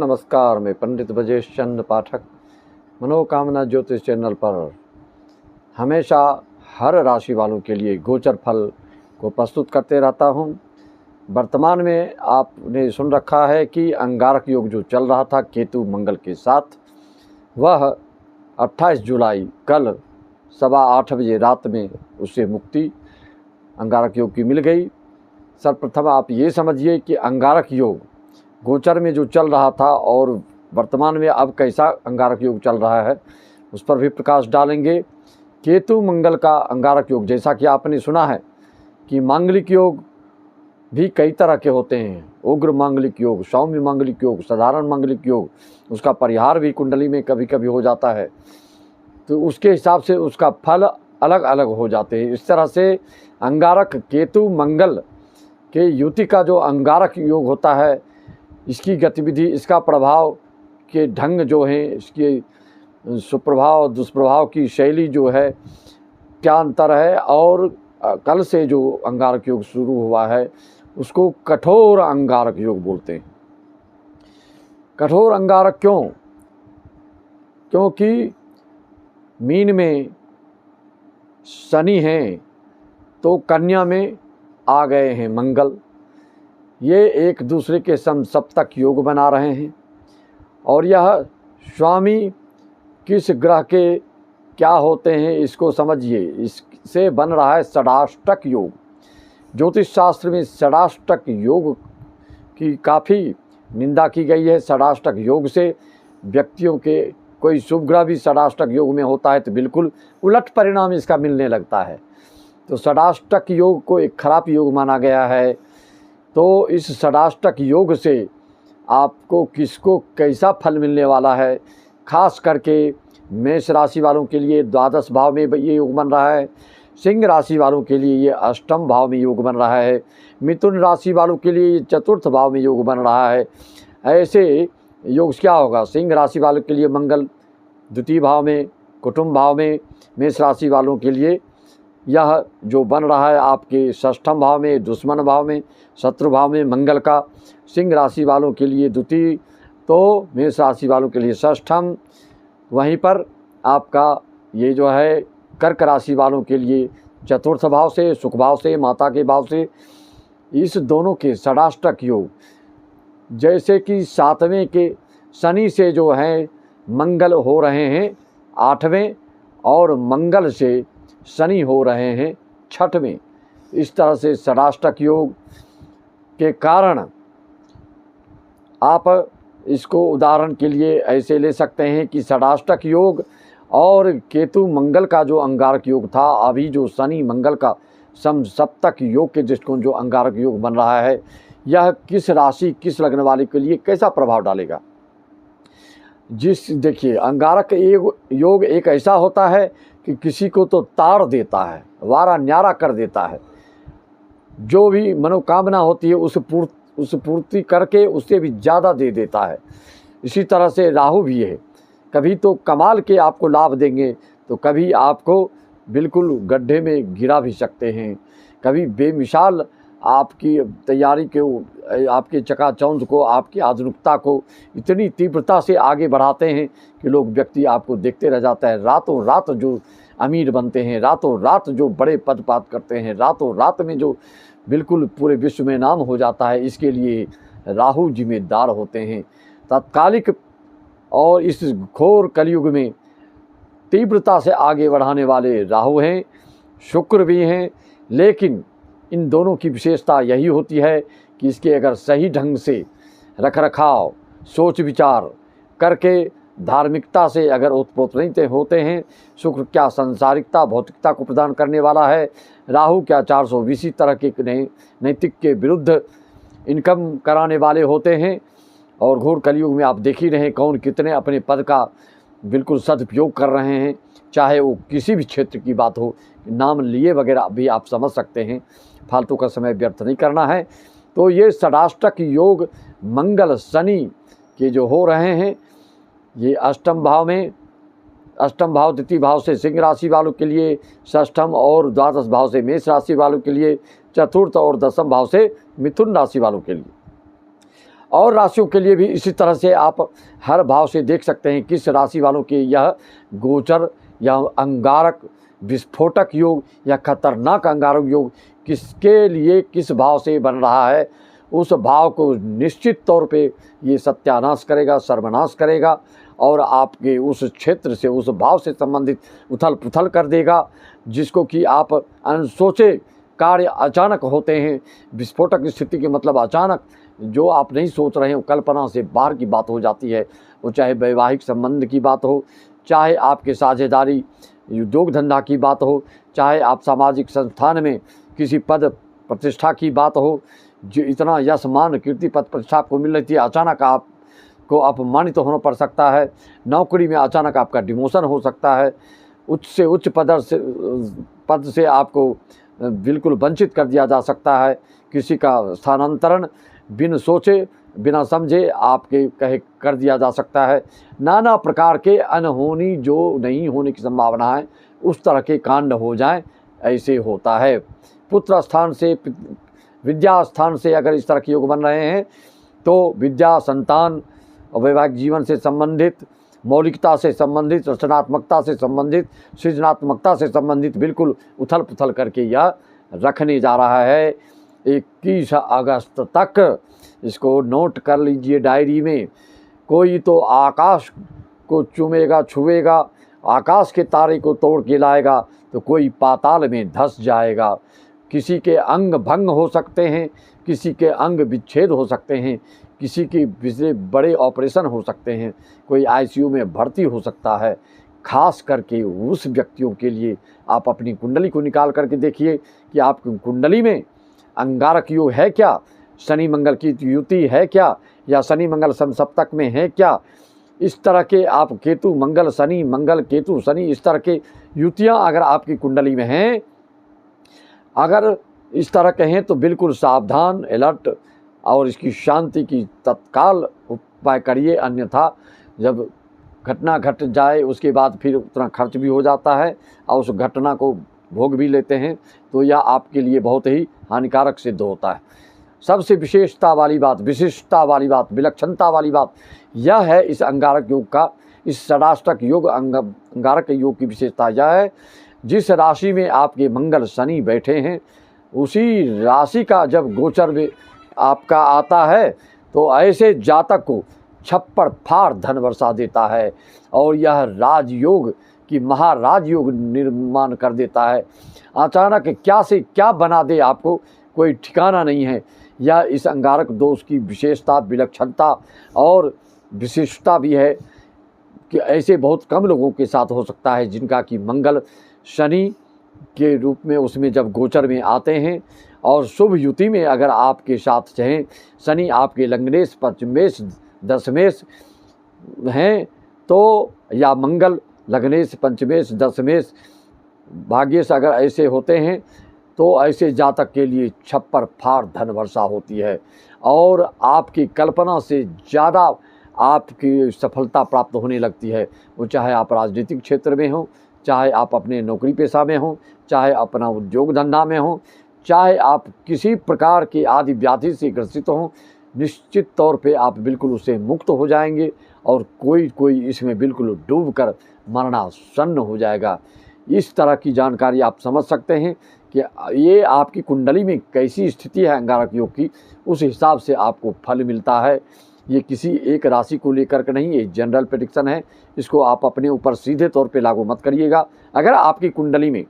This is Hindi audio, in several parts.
नमस्कार। मैं पंडित ब्रजेश चंद्र पाठक मनोकामना ज्योतिष चैनल पर हमेशा हर राशि वालों के लिए गोचर फल को प्रस्तुत करते रहता हूं। वर्तमान में आपने सुन रखा है कि अंगारक योग जो चल रहा था केतु मंगल के साथ, वह 28 जुलाई कल 8:15 बजे रात में उससे मुक्ति अंगारक योग की मिल गई। सर्वप्रथम आप ये समझिए कि अंगारक योग गोचर में जो चल रहा था और वर्तमान में अब कैसा अंगारक योग चल रहा है उस पर भी प्रकाश डालेंगे। केतु मंगल का अंगारक योग, जैसा कि आपने सुना है कि मांगलिक योग भी कई तरह के होते हैं, उग्र मांगलिक योग, सौम्य मांगलिक योग, साधारण मांगलिक योग, उसका परिहार भी कुंडली में कभी कभी हो जाता है, तो उसके हिसाब से उसका फल अलग अलग हो जाते हैं। इस तरह से अंगारक केतु मंगल के युति का जो अंगारक योग होता है, इसकी गतिविधि, इसका प्रभाव के ढंग जो हैं, इसके सुप्रभाव दुष्प्रभाव की शैली जो है, क्या अंतर है, और कल से जो अंगारक योग शुरू हुआ है उसको कठोर अंगारक योग बोलते हैं। कठोर अंगारक क्यों? क्योंकि मीन में शनि हैं तो कन्या में आ गए हैं मंगल, ये एक दूसरे के समसप्तक योग बना रहे हैं। और यह स्वामी किस ग्रह के क्या होते हैं इसको समझिए, इससे बन रहा है षडाष्टक योग। ज्योतिष शास्त्र में षडाष्टक योग की काफ़ी निंदा की गई है। षडाष्टक योग से व्यक्तियों के कोई शुभ ग्रह भी षडाष्टक योग में होता है तो बिल्कुल उलट परिणाम इसका मिलने लगता है। तो षडाष्टक योग को एक खराब योग माना गया है। तो इस षडाष्टक योग से आपको किसको कैसा फल मिलने वाला है, खास करके मेष राशि वालों के लिए द्वादश भाव में ये योग बन रहा है, सिंह राशि वालों के लिए ये अष्टम भाव में योग बन रहा है, मिथुन राशि वालों के लिए ये चतुर्थ भाव में योग बन रहा है। ऐसे योग क्या होगा? सिंह राशि वालों के लिए मंगल द्वितीय भाव में, कुटुंब भाव में, मेष राशि वालों के लिए यह जो बन रहा है आपके षष्ठम भाव में, दुश्मन भाव में, शत्रु भाव में मंगल का, सिंह राशि वालों के लिए द्वितीय, तो मेष राशि वालों के लिए षष्ठम, वहीं पर आपका ये जो है कर्क राशि वालों के लिए चतुर्थ भाव से, सुख भाव से, माता के भाव से, इस दोनों के षडाष्टक योग। जैसे कि 7वें के शनि से जो है मंगल हो रहे हैं 8वें, और मंगल से शनि हो रहे हैं 6वें। इस तरह से षडाष्टक योग के कारण आप इसको उदाहरण के लिए ऐसे ले सकते हैं कि षडाष्टक योग और केतु मंगल का जो अंगारक योग था, अभी जो शनि मंगल का समसप्तक योग के दृष्टिकोण जो अंगारक योग बन रहा है, यह किस राशि किस लग्न वाले के लिए कैसा प्रभाव डालेगा। देखिए, अंगारक योग एक ऐसा होता है कि किसी को तो ताड़ देता है, वारा न्यारा कर देता है, जो भी मनोकामना होती है उस पूर्ति करके उससे भी ज़्यादा दे देता है। इसी तरह से राहु भी है, कभी तो कमाल के आपको लाभ देंगे तो कभी आपको बिल्कुल गड्ढे में गिरा भी सकते हैं। कभी बेमिसाल आपकी तैयारी को, आपके चकाचौंध को, आपकी आधुनिकता को इतनी तीव्रता से आगे बढ़ाते हैं कि व्यक्ति आपको देखते रह जाता है। रातों रात जो अमीर बनते हैं, रातों रात जो बड़े पद प्राप्त करते हैं, रातों रात में जो बिल्कुल पूरे विश्व में नाम हो जाता है, इसके लिए राहु जिम्मेदार होते हैं। तात्कालिक और इस घोर कलयुग में तीव्रता से आगे बढ़ाने वाले राहु हैं, शुक्र भी हैं, लेकिन इन दोनों की विशेषता यही होती है कि इसके अगर सही ढंग से रखरखाव, सोच विचार करके धार्मिकता से अगर ओतप्रोत होते हैं, शुक्र क्या संसारिकता भौतिकता को प्रदान करने वाला है, राहु क्या 420 तरह के नैतिक के विरुद्ध इनकम कराने वाले होते हैं। और घोर कलयुग में आप देख ही रहे हैं कौन कितने अपने पद का बिल्कुल सदुपयोग कर रहे हैं, चाहे वो किसी भी क्षेत्र की बात हो, नाम लिए वगैरह भी आप समझ सकते हैं। फालतू का समय व्यर्थ नहीं करना है। तो ये षडाष्टक योग मंगल शनि के जो हो रहे हैं, ये अष्टम भाव में, अष्टम भाव द्वितीय भाव से सिंह राशि वालों के लिए षष्ठम, और द्वादश भाव से मेष राशि वालों के लिए चतुर्थ, और दसम भाव से मिथुन राशि वालों के लिए। और राशियों के लिए भी इसी तरह से आप हर भाव से देख सकते हैं किस राशि वालों के यह गोचर या अंगारक विस्फोटक योग या खतरनाक अंगारक योग किसके लिए किस भाव से बन रहा है, उस भाव को निश्चित तौर पे ये सत्यानाश करेगा, सर्वनाश करेगा और आपके उस क्षेत्र से, उस भाव से संबंधित उथल पुथल कर देगा, जिसको कि आप अनसोचे कार्य अचानक होते हैं। विस्फोटक स्थिति के मतलब अचानक जो आप नहीं सोच रहे हो, कल्पना से बाहर की बात हो जाती है। वो चाहे वैवाहिक संबंध की बात हो, चाहे आपके साझेदारी उद्योग धंधा की बात हो, चाहे आप सामाजिक संस्थान में किसी पद प्रतिष्ठा की बात हो, जो इतना यश मान कीर्ति पद प्रतिष्ठा आपको मिल रही थी, अचानक आपको अपमानित होना पड़ सकता है। नौकरी में अचानक आपका डिमोशन हो सकता है। उच्च से उच्च पद से आपको बिल्कुल वंचित कर दिया जा सकता है। किसी का स्थानांतरण बिन सोचे बिना समझे आपके कहे कर दिया जा सकता है। नाना प्रकार के अनहोनी जो नहीं होने की संभावना है, उस तरह के कांड हो जाएं, ऐसे होता है। पुत्र स्थान से, विद्या स्थान से अगर इस तरह के योग बन रहे हैं तो विद्या, संतान और वैवाहिक जीवन से संबंधित, मौलिकता से संबंधित, रचनात्मकता से संबंधित, सृजनात्मकता से संबंधित बिल्कुल उथल पुथल करके यह रखने जा रहा है 21 अगस्त तक। इसको नोट कर लीजिए डायरी में। कोई तो आकाश को चूमेगा, छुएगा, आकाश के तारे को तोड़ के लाएगा, तो कोई पाताल में धंस जाएगा। किसी के अंग भंग हो सकते हैं, किसी के अंग विच्छेद हो सकते हैं, किसी के बड़े ऑपरेशन हो सकते हैं, कोई आईसीयू में भर्ती हो सकता है। खास करके उस व्यक्तियों के लिए आप अपनी कुंडली को निकाल करके देखिए कि आपकी कुंडली में अंगारक योग है क्या, शनि मंगल की युति है क्या, या शनि मंगल समसप्तक में है क्या। इस तरह के आप केतु मंगल शनि, मंगल केतु शनि, इस तरह के युतियाँ अगर आपकी कुंडली में हैं, अगर इस तरह के हैं तो बिल्कुल सावधान, अलर्ट और इसकी शांति की तत्काल उपाय करिए। अन्यथा जब घटना घट जाए उसके बाद फिर उतना खर्च भी हो जाता है और उस घटना को भोग भी लेते हैं, तो यह आपके लिए बहुत ही हानिकारक सिद्ध होता है। सबसे विशेषता वाली बात, विशिष्टता वाली बात, विलक्षणता वाली बात यह है इस अंगारक योग का, इस षडाष्टक योग अंगारक योग की विशेषता यह है, जिस राशि में आपके मंगल शनि बैठे हैं, उसी राशि का जब गोचर में आपका आता है तो ऐसे जातक को छप्पर फाड़ धन वर्षा देता है और यह राजयोग की महाराजयोग निर्माण कर देता है। अचानक क्या से क्या बना दे आपको कोई ठिकाना नहीं है। यह इस अंगारक दोष की विशेषता, विलक्षणता और विशिष्टता भी है कि ऐसे बहुत कम लोगों के साथ हो सकता है जिनका कि मंगल शनि के रूप में उसमें जब गोचर में आते हैं और शुभ युति में अगर आपके साथ चाहें, शनि आपके लग्नेश, पंचमेश, दशमेश हैं तो, या मंगल लग्नेश, पंचमेश, दशमेश, भाग्येश अगर ऐसे होते हैं तो ऐसे जातक के लिए छप्पर फाड़ धन वर्षा होती है और आपकी कल्पना से ज़्यादा आपकी सफलता प्राप्त होने लगती है। वो चाहे आप राजनीतिक क्षेत्र में हो, चाहे आप अपने नौकरी पेशा में हो, चाहे अपना उद्योग धंधा में हो, चाहे आप किसी प्रकार की आदि व्याधि से ग्रसित हों, निश्चित तौर पे आप बिल्कुल उससे मुक्त हो जाएंगे और कोई इसमें बिल्कुल डूब कर मरणासन्न हो जाएगा। इस तरह की जानकारी आप समझ सकते हैं कि ये आपकी कुंडली में कैसी स्थिति है अंगारक योग की, उस हिसाब से आपको फल मिलता है। ये किसी एक राशि को लेकर के नहीं, ये जनरल प्रेडिक्शन है। इसको आप अपने ऊपर सीधे तौर पे लागू मत करिएगा। अगर आपकी कुंडली में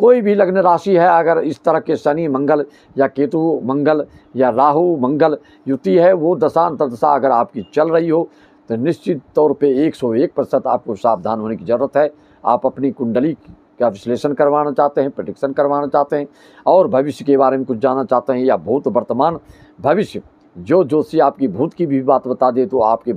कोई भी लग्न राशि है, अगर इस तरह के शनि मंगल या केतु मंगल या राहु मंगल युति है, वो दशा अगर आपकी चल रही हो तो निश्चित तौर पे 101% आपको सावधान होने की ज़रूरत है। आप अपनी कुंडली का विश्लेषण करवाना चाहते हैं, प्रेडिक्शन करवाना चाहते हैं और भविष्य के बारे में कुछ जानना चाहते हैं, या भूत वर्तमान भविष्य, जो ज्योतिषी आपकी भूत की भी बात बता दे तो आपके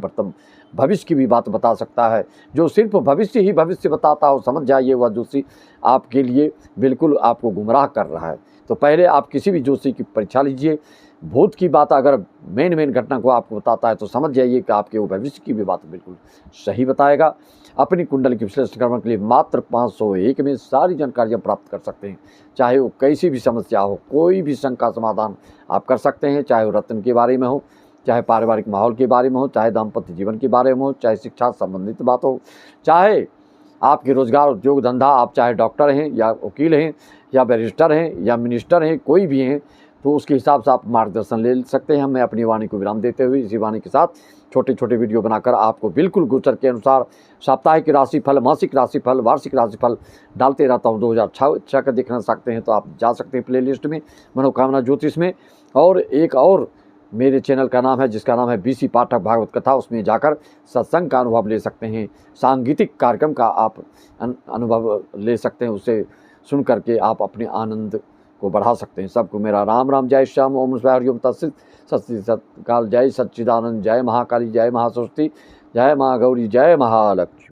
भविष्य की भी बात बता सकता है। जो सिर्फ भविष्य ही भविष्य बताता हो, समझ जाइए वह ज्योतिषी आपके लिए बिल्कुल आपको गुमराह कर रहा है। तो पहले आप किसी भी ज्योतिषी की परीक्षा लीजिए। भूत की बात अगर मेन घटना को आपको बताता है तो समझ जाइए कि आपके वो भविष्य की भी बात बिल्कुल सही बताएगा। अपनी कुंडली की विश्लेषण करने के लिए मात्र 501 में सारी जानकारियाँ प्राप्त कर सकते हैं। चाहे वो कैसी भी समस्या हो, कोई भी शंका समाधान आप कर सकते हैं, चाहे वो रत्न के बारे में हो, चाहे पारिवारिक माहौल के बारे में हो, चाहे दाम्पत्य जीवन के बारे में हो, चाहे शिक्षा संबंधित बात हो, चाहे आपके रोजगार, उद्योग, धंधा, आप चाहे डॉक्टर हैं या वकील हैं या बैरिस्टर हैं या मिनिस्टर हैं, कोई भी हैं, तो उसके हिसाब से आप मार्गदर्शन ले सकते हैं। मैं अपनी वाणी को विराम देते हुए इसी वाणी के साथ छोटे छोटे वीडियो बनाकर आपको बिल्कुल गोचर के अनुसार साप्ताहिक राशिफल, मासिक राशिफल, वार्षिक राशिफल डालते रहता हूँ। 2006 का देखना सकते हैं तो आप जा सकते हैं प्लेलिस्ट में, मनोकामना ज्योतिष में। और एक और मेरे चैनल का नाम है जिसका नाम है बीसी पाठक भागवत कथा, उसमें जाकर सत्संग का अनुभव ले सकते हैं, सांगीतिक कार्यक्रम का आप अनुभव ले सकते हैं, उसे सुन करके आप अपने आनंद को बढ़ा सकते हैं। सबको मेरा राम राम, जय श्याम, ओम नमः शिवाय, हरि ओम तत्सत, सत श्री सतकाल, जय सच्चिदानंद, जय महाकाली, जय महासरस्वती, जय महागौरी, जय महालक्ष्मी।